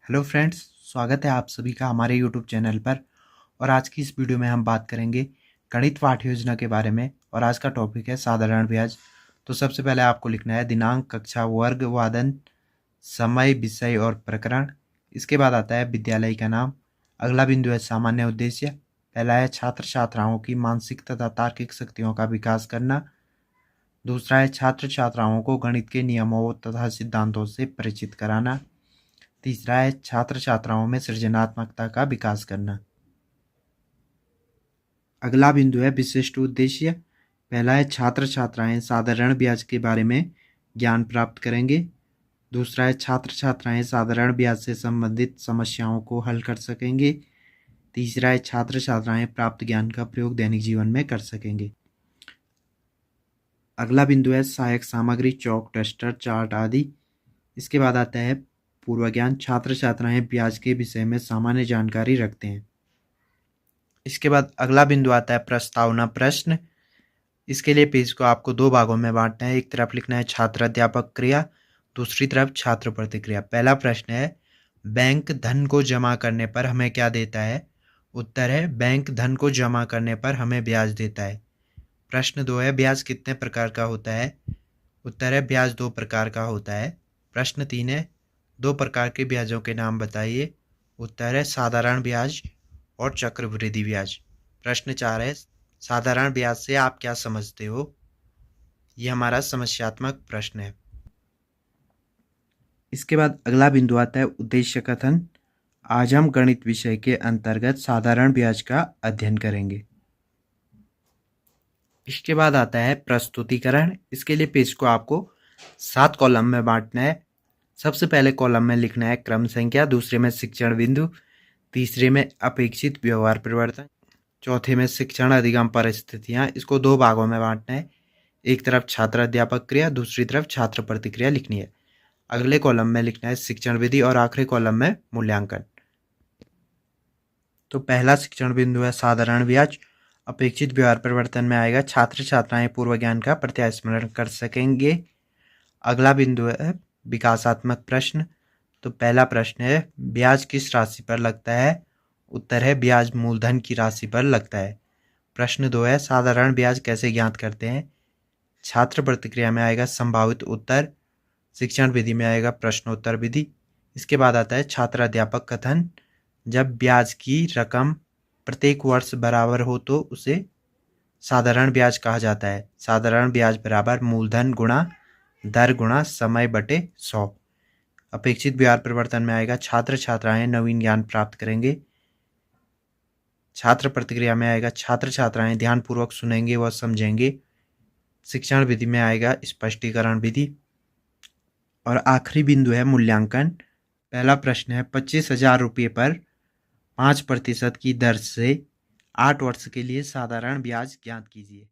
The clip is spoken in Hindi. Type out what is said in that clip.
हेलो फ्रेंड्स, स्वागत है आप सभी का हमारे यूट्यूब चैनल पर। और आज की इस वीडियो में हम बात करेंगे गणित पाठ्य योजना के बारे में। और आज का टॉपिक है साधारण ब्याज। तो सबसे पहले आपको लिखना है दिनांक, कक्षा, वर्ग, वादन, समय, विषय और प्रकरण। इसके बाद आता है विद्यालय का नाम। अगला बिंदु है सामान्य उद्देश्य। पहला है छात्र छात्राओं की मानसिक तथा तार्किक शक्तियों का विकास करना। दूसरा है छात्र छात्राओं को गणित के नियमों तथा सिद्धांतों से परिचित कराना। तीसरा है छात्र छात्राओं में सृजनात्मकता का विकास करना। अगला बिंदु है विशिष्ट उद्देश्य। पहला है छात्र छात्राएं साधारण ब्याज के बारे में ज्ञान प्राप्त करेंगे। दूसरा है छात्र छात्राएं साधारण ब्याज से संबंधित समस्याओं को हल कर सकेंगे। तीसरा है छात्र छात्राएं प्राप्त ज्ञान का प्रयोग दैनिक जीवन में कर सकेंगे। अगला बिंदु है सहायक सामग्री, चौक, डस्टर, चार्ट आदि। इसके बाद आता है पूर्व ज्ञान। छात्र छात्राएं ब्याज के विषय में सामान्य जानकारी रखते हैं। इसके बाद अगला बिंदु आता है प्रस्तावना प्रश्न। इसके लिए पेज को आपको दो भागों में बांटना है। एक तरफ लिखना है छात्र अध्यापक क्रिया, दूसरी तरफ छात्र प्रतिक्रिया। पहला प्रश्न है बैंक धन को जमा करने पर हमें क्या देता है। उत्तर है बैंक धन को जमा करने पर हमें ब्याज देता है। प्रश्न दो है ब्याज कितने प्रकार का होता है। उत्तर है ब्याज दो प्रकार का होता है। प्रश्न तीन है दो प्रकार के ब्याजों के नाम बताइए। उत्तर है साधारण ब्याज और चक्रवृद्धि ब्याज। प्रश्न चार है साधारण ब्याज से आप क्या समझते हो। यह हमारा समस्यात्मक प्रश्न है। इसके बाद अगला बिंदु आता है उद्देश्य कथन। आज हम गणित विषय के अंतर्गत साधारण ब्याज का अध्ययन करेंगे। इसके बाद आता है प्रस्तुतिकरण। इसके लिए पेज को आपको 7 कॉलम में बांटना है। सबसे पहले कॉलम में लिखना है क्रम संख्या, दूसरे में शिक्षण बिंदु, तीसरे में अपेक्षित व्यवहार परिवर्तन, चौथे में शिक्षण अधिगम परिस्थितियाँ। इसको दो भागों में बांटना है। एक तरफ छात्र अध्यापक क्रिया, दूसरी तरफ छात्र प्रतिक्रिया लिखनी है। अगले कॉलम में लिखना है शिक्षण विधि और आखिरी कॉलम में मूल्यांकन। तो पहला शिक्षण बिंदु है साधारण ब्याज। अपेक्षित व्यवहार परिवर्तन में आएगा छात्र छात्राएं पूर्व ज्ञान का प्रत्यास्मरण कर सकेंगे। अगला बिंदु है विकासात्मक प्रश्न। तो पहला प्रश्न है ब्याज किस राशि पर लगता है। उत्तर है ब्याज मूलधन की राशि पर लगता है। प्रश्न दो है साधारण ब्याज कैसे ज्ञात करते हैं। छात्र प्रतिक्रिया में आएगा संभावित उत्तर, शिक्षण विधि में आएगा प्रश्नोत्तर विधि। इसके बाद आता है छात्र अध्यापक कथन। जब ब्याज की रकम प्रत्येक वर्ष बराबर हो तो उसे साधारण ब्याज कहा जाता है। साधारण ब्याज बराबर मूलधन गुणा दर गुणा समय बटे 100। अपेक्षित व्यवहार परिवर्तन में आएगा छात्र छात्राएं नवीन ज्ञान प्राप्त करेंगे। छात्र प्रतिक्रिया में आएगा छात्र छात्राएं ध्यानपूर्वक सुनेंगे व समझेंगे। शिक्षण विधि में आएगा स्पष्टीकरण विधि। और आखिरी बिंदु है मूल्यांकन। पहला प्रश्न है 25,000 रुपये पर 5% की दर से 8 वर्ष के लिए साधारण ब्याज ज्ञात कीजिए।